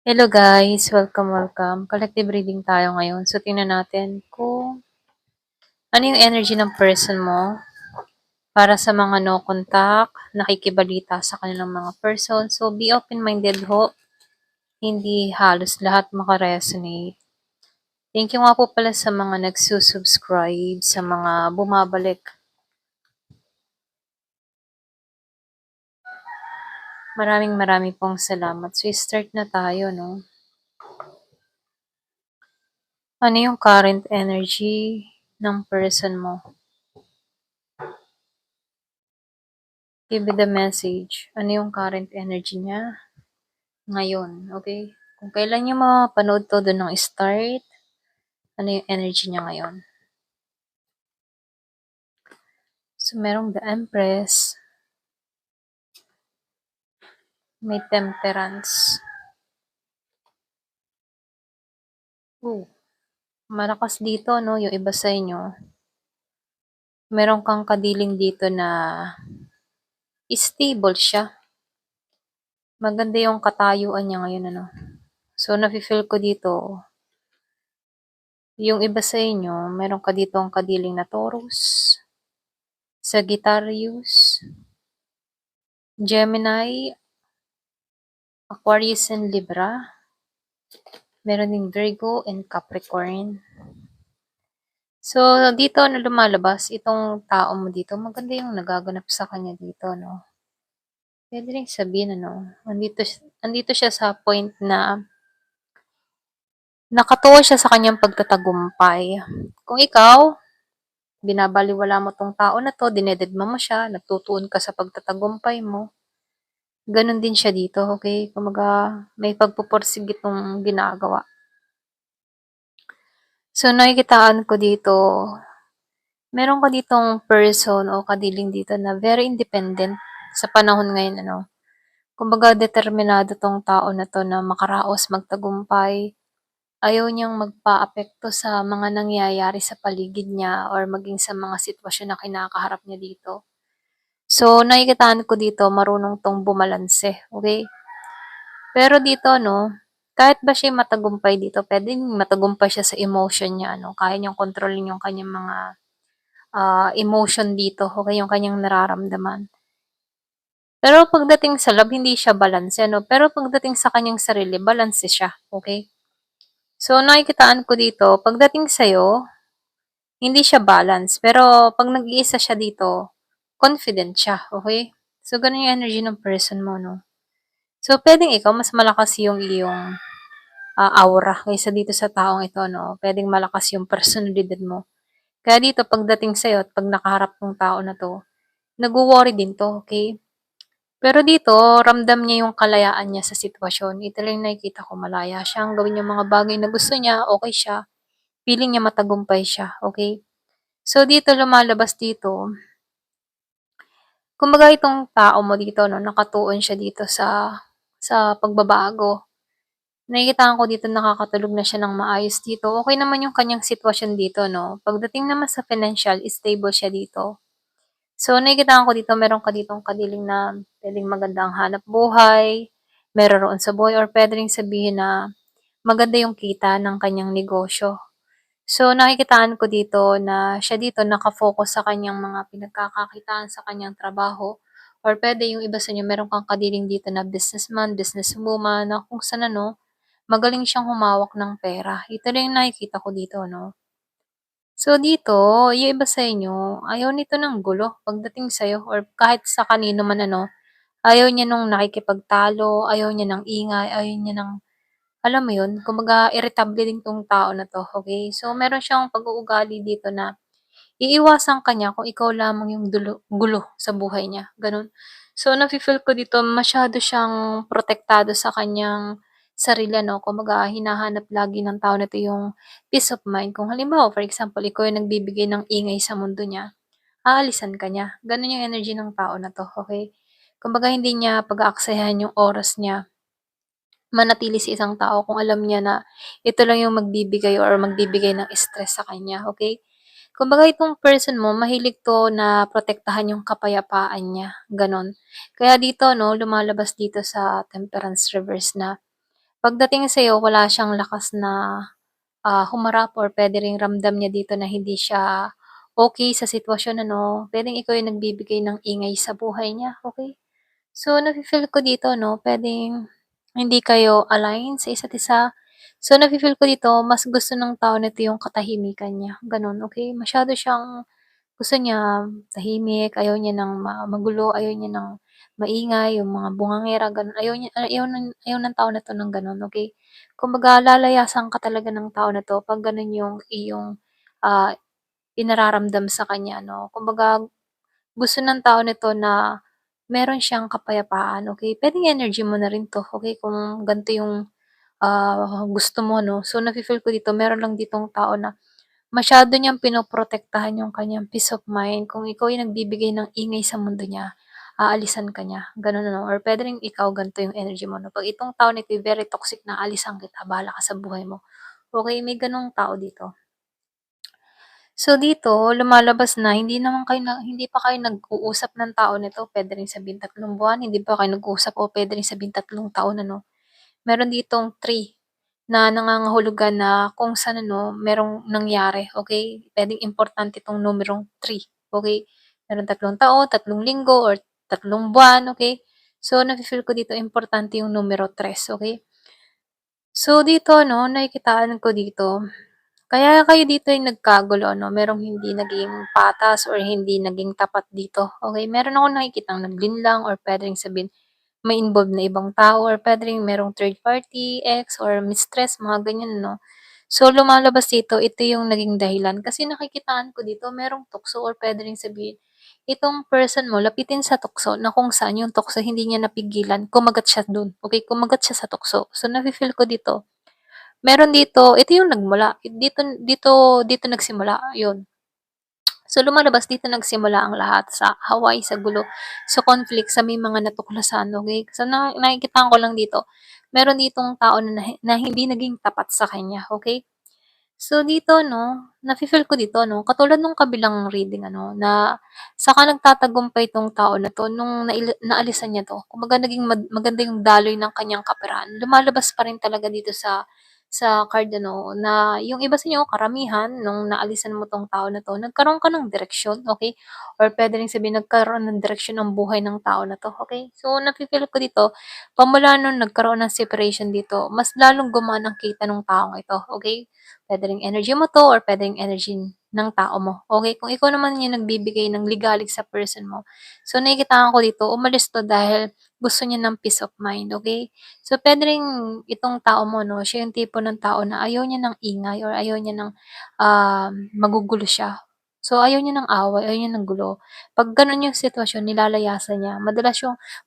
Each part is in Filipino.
Hello guys, welcome. Collective reading tayo ngayon. So, tingnan natin kung ano yung energy ng person mo para sa mga no contact, nakikibalita sa kanilang mga person. So, be open-minded ho. Hindi halos lahat makaresonate. Thank you nga po pala sa mga nagsusubscribe, sa mga bumabalik. Maraming pong salamat. So, start na tayo, no? Ano yung current energy ng person mo? Give me the message. Ano yung current energy niya ngayon? Okay? Kung kailan niyo mapanood to doon ng start, ano yung energy niya ngayon? So, merong the Empress, may Temperance. Malakas dito, no? Yung iba sa inyo. Meron kang kadiling dito na stable siya. Maganda yung katayuan niya ngayon, ano? So, nafe-feel ko dito, yung iba sa inyo, meron ka dito ang kadiling na Taurus, Sagittarius, Gemini, Aquarius and Libra. Meron ding Virgo and Capricorn. So, dito na lumalabas, itong tao mo dito, maganda yung nagaganap sa kanya dito, no? Pwede rin sabihin, ano, andito siya sa point na nakatuwa siya sa kanyang pagtatagumpay. Kung ikaw, binabaliwala mo tong tao na to, dinededma mo siya, nagtutuon ka sa pagtatagumpay mo, ganun din siya dito, okay? Kumaga, may pagpupursig itong ginagawa. So, nakikitaan ko dito, meron ka ditong person o kadiling dito na very independent sa panahon ngayon, ano. Kumbaga, determinado tong tao na to na makaraos, magtagumpay. Ayaw niyang magpaapekto sa mga nangyayari sa paligid niya or maging sa mga sitwasyon na kinakaharap niya dito. So, nakikitaan ko dito, marunong tong bumalanse, okay? Pero dito, no, kahit ba siya matagumpay dito, pwedeng matagumpay siya sa emotion niya, no? Kaya niyang kontrolin yung kanyang mga emotion dito, okay, yung kanyang nararamdaman. Pero pagdating sa love, hindi siya balanse, no? Pero pagdating sa kanyang sarili, balanse siya, okay? So, nakikitaan ko dito, pagdating sa'yo, hindi siya balance. Pero pag nag-iisa siya dito, confident siya, okay? So, ganun yung energy ng person mo, no? So, pwedeng ikaw, mas malakas yung iyong aura kaysa dito sa taong ito, no? Pwedeng malakas yung personalidad mo. Kaya dito, pagdating sa'yo at pag nakaharap ng tao na to, nag-worry din to, okay? Pero dito, ramdam niya yung kalayaan niya sa sitwasyon. Ito lang nakikita ko, malaya siyang gawin yung mga bagay na gusto niya, okay siya. Feeling niya matagumpay siya, okay? So, dito lumalabas dito, kumbaga itong tao mo dito, no, nakatuon siya dito sa pagbabago. Nakikita ko dito nakakatulog na siya ng maayos dito. Okay naman yung kanyang sitwasyon dito, no. Pagdating naman sa financial, stable siya dito. So, nakikita ko dito, meron ka ditong kadiling na pwedeng maganda ang hanap buhay, meron roon sa buhay, or pwede rin sabihin na maganda yung kita ng kanyang negosyo. So, nakikitaan ko dito na siya dito nakafocus sa kanyang mga pinagkakakitaan sa kanyang trabaho, or pwede yung iba sa inyo, meron kang kadiling dito na businessman, businesswoman, na kung saan, ano, magaling siyang humawak ng pera. Ito rin yung nakikita ko dito, no? So, dito, yung iba sa inyo, ayaw nito ng gulo pagdating sa'yo or kahit sa kanino man, ano, ayaw niya nung nakikipagtalo, ayaw niya ng ingay, ayaw niya ng, alam mo yun, kumbaga irritable din 'tong tao na 'to, okay? So, meron siyang pag-uugali dito na iiwasan ka niya kung ikaw lamang yung gulo sa buhay niya, gano'n. So, nafi-feel ko dito masyado siyang protektado sa kanyang sarili, 'no, kumbaga hinahanap lagi ng tao na 'to yung peace of mind. Kung halimbawa, for example, ikaw yung nagbibigay ng ingay sa mundo niya, aalisan ka niya. Gano'n yung energy ng tao na 'to, okay? Kumbaga hindi niya pag-aaksayahan yung oras niya manatili sa isang tao kung alam niya na ito lang yung magbibigay or magbibigay ng stress sa kanya, okay? Kumbaga itong person mo, mahilig 'to na protektahan yung kapayapaan niya, gano'n. Kaya dito, 'no, lumalabas dito sa Temperance reverse na pagdating sa'yo wala siyang lakas na, humarap or puwede ring ramdam niya dito na hindi siya okey sa sitwasyon ano, puwedeng ikaw yung nagbibigay ng ingay sa buhay niya, okey? So, nafi-feel ko dito 'no, puwedeng hindi kayo align sa isa't isa. So, nafi-feel ko dito mas gusto ng tao nito yung katahimikan niya, gano'n, okey? Masyado siyang gusto niya tahimik, ayaw niya ng magulo, ayaw niya ng maingay, yung mga bungangera gano'n, ayaw ng tao na 'to ng gano'n, okey? Kumbaga lalayasan ka talaga ng tao na 'to 'pag gano'n yung iyong, ah, inararamdam sa kanya 'no. Kumbaga gusto ng tao nito na meron siyang kapayapaan, okey? Puwedeng energy mo na rin 'to, okey, kung ganito yung, gusto mo 'no. So, nafi-feel ko dito meron lang ditong tao na masyado niyang pinoprotektahan yung kanyang peace of mind. Kung ikaw yung nagbibigay ng ingay sa mundo niya, aalisan ka niya, gano'n ano. Or puwede ring ikaw ganito yung energy mo 'no, 'pag itong tao na 'to very toxic na, aalisan kita, bahala ka sa buhay mo. Okey, may gano'ng tao dito. So dito lumalabas na hindi pa kayo nag-uusap ng tao nito, puwede ring sabihing 3 buwan, hindi pa kayo nag-uusap o puwede ring sabihing 3 taon ano. Meron ditong 3 na nangangahulugan na kung saan ano, merong nangyari, okey? Puwedeng importante 'tong numerong 3, okey? Merong 3 taon, 3 linggo, or 3 buwan, okey? So nafi-feel ko dito importante yung numero 3, okey? So dito 'no, nakikitaan ko dito kaya kayo dito ay nagkagulo 'no, merong hindi naging patas or hindi naging tapat dito, okey? Meron akong nakikitang naglinlang or puwede ring sabihin may involved na ibang tao or puwede ring merong third party, ex or mistress, mga ganyan 'no. So lumalabas dito, ito yung naging dahilan kasi nakikitaan ko dito merong tukso or puwede ring sabihin, itong person mo lapitin sa tukso na kung saan yung tukso hindi niya napigilan, kumagat siya dun, okey? Kumagat siya sa tukso. So nafi-feel ko dito meron dito, ito yung nagmula, dito dito dito nagsimula, yun. So lumalabas dito nagsimula ang lahat sa away, sa gulo, sa conflict, sa may mga natuklasan, okey? So nakikitaan ko lang dito, meron ditong tao na hindi naging tapat sa kanya, okey? So dito 'no, nafi-feel ko dito 'no, katulad nung kabilang reading ano, na saka nagtatagumpay 'tong tao na 'to nung naalisan niya 'to. Kumbaga naging maganda yung daloy ng kanyang kaperahan. Lumalabas pa rin talaga dito sa card ano, na yung iba sa inyo, karamihan nung naalisan mo 'tong tao na 'to, nagkaroon ka ng direksyon, okey? Or puwede ring sabihin nagkaroon ng direksyon ang buhay ng tao na 'to, okey? So nafi-feel ko dito, pamula nung nagkaroon ng separation dito, mas lalong gumana ang kita nung taong ito, okey? Puwede ring energy mo 'to or puwede ring energy ng tao mo, okey? Kung ikaw naman yung nagbibigay ng ligalig sa person mo, so nakikitaan ko dito umalis 'to dahil gusto niya ng peace of mind, okey? So puwede ring itong tao mo 'no, siya yung tipo ng tao na ayaw niya ng ingay or ayaw niya ng, magugulo siya. So ayaw niya ng away, ayaw niya ng gulo. 'Pag gano'n yung sitwasyon nilalayasan niya.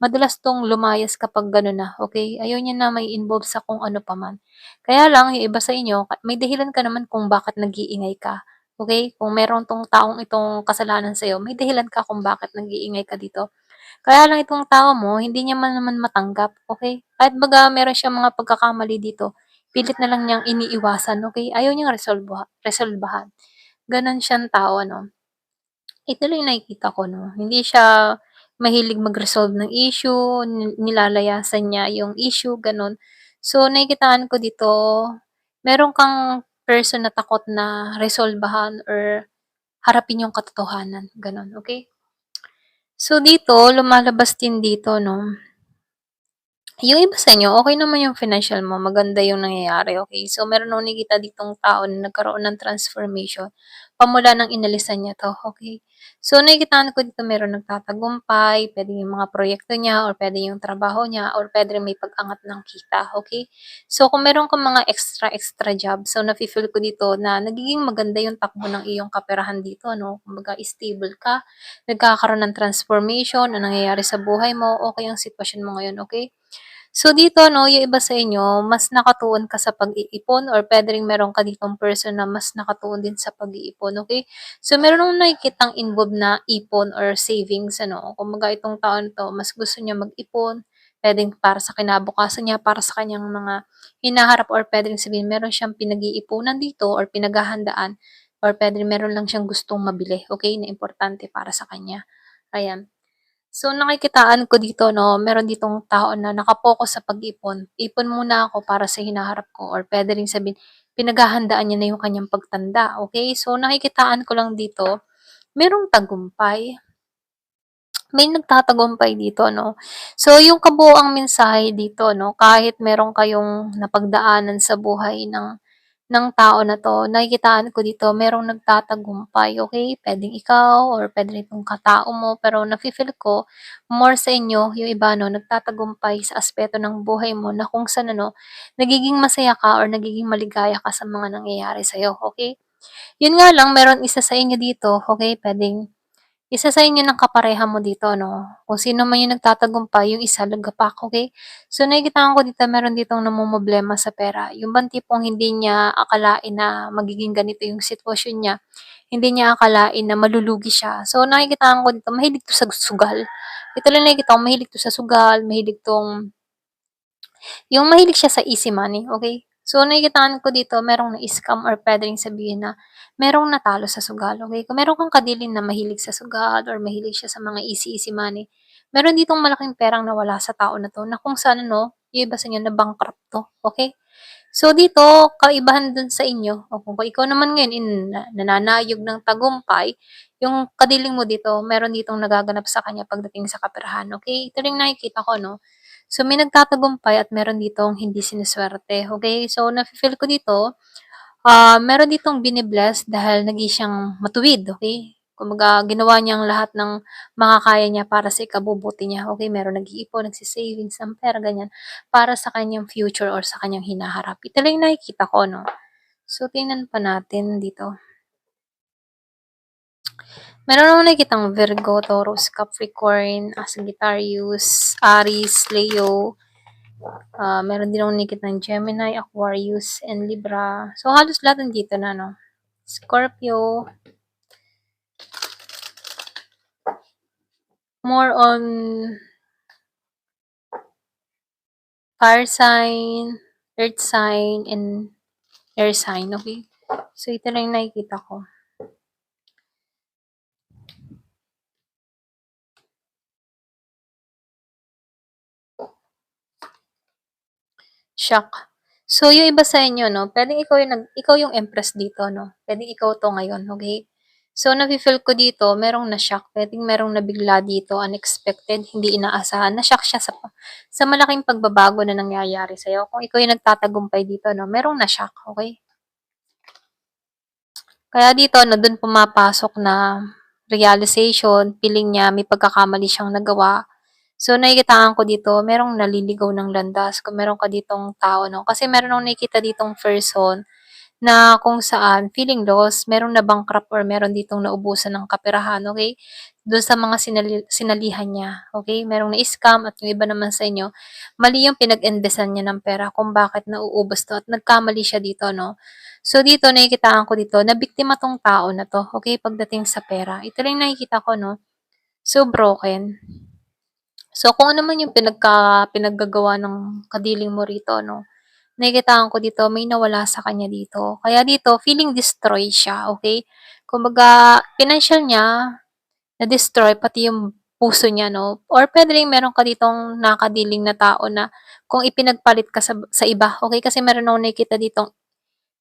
Madalas 'tong lumayas kapag gano'n na, okey? Ayaw niya na mai-involve sa kung ano pa man. Kaya lang yung iba sa inyo may dahilan ka naman kung bakit nag-iingay ka, okey? Kung meron 'tong taong itong kasalanan sa'yo, may dahilan ka kung bakit nag-iingay ka dito. Kaya lang itong tao mo hindi niya naman matanggap, okey? Kahit baga meron siyang mga pagkakamali dito, pilit na lang niyang iniiwasan, okey? Ayaw niyang resolbahan. Gano'n siyang tao ano. Ito lang yung nakikita ko 'no, hindi siya mahilig mag-resolve ng issue, nilalayasan niya yung issue, gano'n. So, nakikitaan ko dito, meron kang person na takot na resolbahan or harapin yung katotohanan, gano'n, okey? So, dito lumalabas din dito 'no, yung iba sa inyo, okey naman yung financial mo, maganda yung nangyayari, okey. So, meron akong nakikita ditong tao na nagkaroon ng transformation, pamula ng inalisan niya 'to, okey. So, nakikitaan ko dito meron nagtatagumpay, puwedeng yung mga proyekto niya or puwede yung trabaho niya or puwede rin may pag-angat ng kita, okey. So, kung meron kang mga extra job, so nafi-feel ko dito na nagiging maganda yung takbo ng iyong kaperahan dito 'no, kumbaga stable ka, nagkakaroon ng transformation na nangyayari sa buhay mo, okey ang sitwasyon mo ngayon, okey. So dito 'no, yung iba sa inyo mas nakatuon ka sa pag-iipon or puwede ring meron ka ditong person na mas nakatuon din sa pag-iipon, okey? So meron akong nakikitang involved na ipon or savings ano, kumbaga itong tao na 'to mas gusto niya mag-ipon, puwedeng para sa kinabukasan niya, para sa kanyang mga hinaharap or puwede ring sabihin meron siyang pinag-iipunan dito or pinaghahandaan or puwede rin meron lang siyang gustong mabili, okey, na importante para sa kanya, ayan. So, nakikitaan ko dito 'no, meron ditong tao na naka-focus sa pag-ipon. Ipon muna ako para sa hinaharap ko or puwede ring sabihin pinaghahandaan niya na yung kanyang pagtanda, okey? So, nakikitaan ko lang dito, merong tagumpay. May nagtatagumpay dito 'no. So, yung kabuuang mensahe dito 'no, kahit meron kayong napagdaanan sa buhay ng tao na 'to, nakikitaan ko dito merong nagtatagumpay, okey? Puwedeng ikaw or puwede rin itong katao mo, pero nafi-feel ko more sa inyo yung iba 'no, nagtatagumpay sa aspeto ng buhay mo na kung saan ano, nagiging masaya ka or nagiging maligaya ka sa mga nangyayari sa'yo, okey? Yun nga lang meron isa sa inyo dito, okey, puwedeng isa sa inyo ng kapareha mo dito 'no, kung sino man yung nagtatagumpay, yung isa lagapak, okey? So, nakikitaan ko dito meron ditong namomroblema sa pera, yung bang tipong hindi niya akalain na magiging ganito yung sitwasyon niya, hindi niya akalain na malulugi siya. So, nakikitaan ko dito mahilig 'to sa sugal. Ito lang nakikita ko mahilig 'to sa sugal, mahilig 'tong yung mahilig siya sa easy money, okey? So, nakikitaan ko dito merong na-scam or puwede ring sabihin na merong natalo sa sugal, okey? Kung meron kang kadilim na mahilig sa sugal or mahilig siya sa mga easy money, meron ditong malaking perang nawala sa tao na 'to na kung saan ano, yung iba sa inyo na-bankrupt 'to, okey? So, dito kaibahan dun sa inyo o kung ikaw naman ngayon nananayog ng tagumpay, yung kadiling mo dito meron ditong nagaganap sa kanya pagdating sa kaperahan, okey? Ito rin nakikita ko 'no. So, may nagtatagumpay at meron ditong hindi sinusuwerte, okey? So, nafi-feel ko dito, meron ditong bini-bless dahil naging siyang matuwid, okey? Kumbaga ginawa niyang lahat ng makakaya niya para sa ikabubuti niya, okey? Meron nag-iipon, nagse-savings ng pera, ganyan, para sa kanyang future or sa kanyang hinaharap. Ito lang yung nakikita ko 'no. So, tingnan pa natin dito. Meron akong nakikitang Virgo, Taurus, Capricorn, Sagittarius, Aries, Leo, meron din akong nakikitang Gemini, Aquarius, and Libra. So, halos lahat nandito na 'no. Scorpio, more on fire sign, earth sign, and air sign, okey? So, ito lang yung nakikita ko. Shock. So, yung iba sa inyo 'no, puwedeng ikaw yung empress dito 'no, puwedeng ikaw 'to ngayon, okey? So, nafi-feel ko dito merong na-shock, puwedeng merong nabigla dito, unexpected, hindi inaasahan. Na-shock siya sa malaking pagbabago na nangyayari sa'yo. Kung ikaw yung nagtatagumpay dito 'no, merong na-shock, okey? Kaya dito 'no, dun pumapasok na realization, feeling niya may pagkakamali siyang nagawa. So, nakikitaan ko dito merong naliligaw ng landas kung meron ka ditong tao 'no, kasi meron akong nakikita ditong person na kung saan feeling lost, merong na-bankrupt or meron ditong naubusan ng kaperahan, okey? Dun sa mga sinalihan niya, okey? Merong na-scam at yung iba naman sa inyo, mali yung pinag-investan niya ng pera kung bakit nauubos 'to at nagkamali siya dito 'no. So, dito nakikitaan ko dito na biktima 'tong tao na 'to, okey, pagdating sa pera. Ito lang yung nakikita ko 'no, so broken. So, kung ano man yung pinaggagawa ng kadiling mo rito 'no, nakikitaan ko dito may nawala sa kanya dito. Kaya dito feeling destroy siya, okey? Kumbaga pinansiyal niya na-destroy pati yung puso niya 'no, or puwede ring meron ka ditong nakadiling na tao na kung ipinagpalit ka sa iba, okey? Kasi meron akong nakikita ditong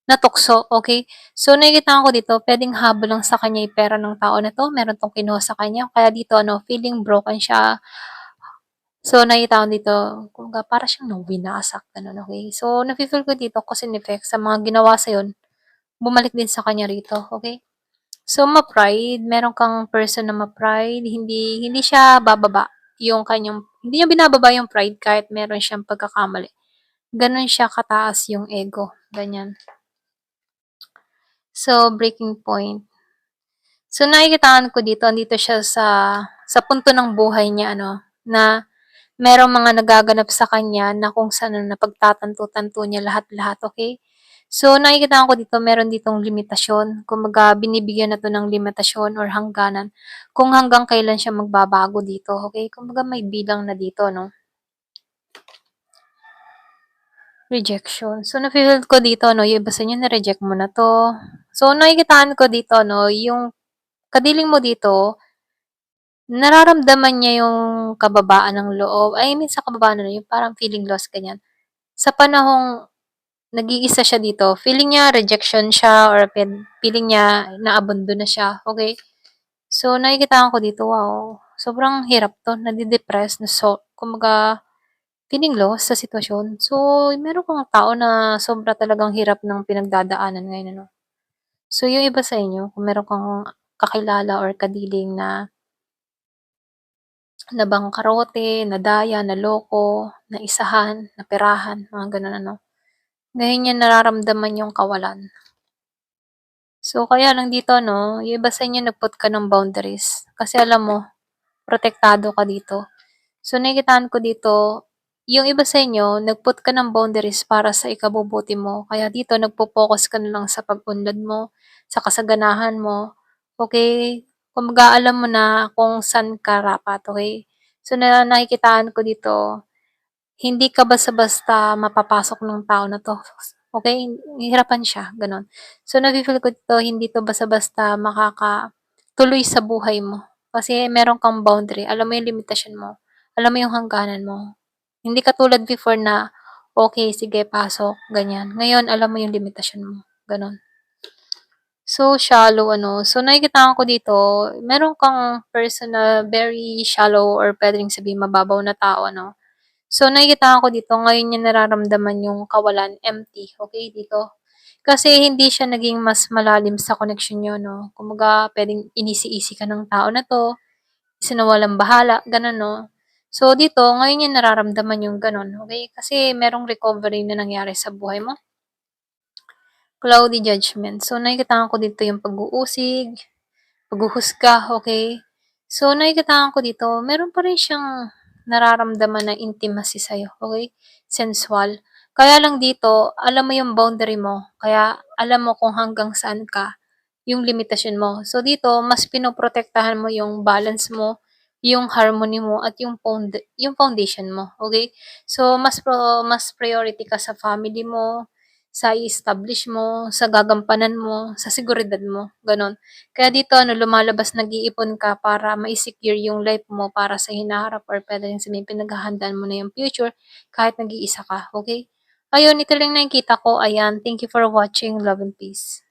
natukso, okey? So, nakikitaan ko dito puwedeng habol lang sa kanya yung pera ng tao na 'to, meron 'tong kinuha sa kanya kaya dito ano, feeling broken siya. So, nakita ko dito, kumbaga para siyang winasak, gano'n, okey? So, nafi-feel ko dito cause and effect sa mga ginawa sa'yo, bumalik din sa kanya rito, okey? So, ma-pride, meron kang person na ma-pride, hindi hindi siya bababa yung kanyang hindi niya binababa yung pride kahit meron siyang pagkakamali. Gano'n siya kataas yung ego, ganyan. So, breaking point. So, nakikitaan ko dito, andito siya sa punto ng buhay niya ano, na merong mga nagaganap sa kanya na kung saan ano, napagtatanto-tanto niya lahat-lahat, okey? So, nakikitaan ko dito meron ditong limitasyon, kumbaga binibigyan na 'to ng limitasyon or hangganan kung hanggang kailan siya magbabago dito, okey? Kumbaga may bilang na dito 'no. Rejection. So, nafi-feel ko dito 'no, yung iba sa inyo na-reject mo na 'to. So, nakikitaan ko dito 'no, yung kadiling mo dito nararamdaman niya yung kababaan ng loob, I mean sa kababaan ano, yung parang feeling lost, ganyan. Sa panahong nag-iisa siya dito, feeling niya rejection siya or feeling niya naabundo na siya, okay. So, nakikitaan ko dito, wow, sobrang hirap 'to, nade-depress, kumbaga feeling lost sa sitwasyon. So, meron kang tao na sobra talagang hirap ng pinagdadaanan ngayon ano. So, yung iba sa inyo kung meron kang kakilala or kadiling na nabangkarote, nadaya, naloko, naisahan, naperahan, mga gano'n ano. Ngayon niya nararamdaman yung kawalan. So, kaya lang dito 'no, yung iba sa inyo nag-put ka ng boundaries kasi alam mo protektado ka dito. So, nakikitaan ko dito, yung iba sa inyo nag-put ka ng boundaries para sa ikabubuti mo. Kaya dito nagfo-focus ka na lang sa pag-unlad mo, sa kasaganahan mo, okey? Kumbaga alam mo na kung saan ka rapat, okey? So, nakikitaan ko dito, hindi ka basta-basta mapapasok ng tao na 'to, okey? Hihirapan siya, gano'n. So, nafi-feel ko dito hindi 'to basta-basta makakatuloy sa buhay mo, kasi meron kang boundary, alam mo yung limitasyon mo, alam mo yung hangganan mo. Hindi katulad before na, okey sige pasok, ganyan. Ngayon alam mo yung limitasyon mo, gano'n. So, shallow ano, so nakikitaan ko dito, meron kang person na very shallow or puwedeng sabihing mababaw na tao ano. So, nakikitaan ko dito ngayon niya nararamdaman yung kawalan, empty, okey dito. Kasi hindi siya naging mas malalim sa connection niyo 'no, kumbaga puwedeng inisi-isi ka ng tao na 'to, isinawalang-bahala gano'n 'no. So, dito ngayon niya nararamdaman yung gano'n, okey, kasi merong recovery na nangyari sa buhay mo, cloudy judgment. So, nakikitaan ko dito yung pag-uusig, paghuhusga, okey. So, nakikitaan ko dito meron pa rin siyang nararamdaman na intimacy sa'yo, okey, sensual. Kaya lang dito, alam mo yung boundary mo, kaya alam mo kung hanggang saan ka, yung limitasyon mo. So, dito mas pinoprotektahan mo yung balance mo, yung harmony mo at yung foundation mo, okey. So, mas priority ka sa family mo, sa i-establish mo, sa gagampanan mo, sa seguridad mo, gano'n. Kaya dito ano, lumalabas nag-iipon ka para mai-secure yung life mo para sa hinaharap or puwedeng sabihing pinaghahandaan mo na yung future kahit nag-iisa ka, okey? Ayun, ito lang nakikita ko, ayan. Thank you for watching. Love and peace.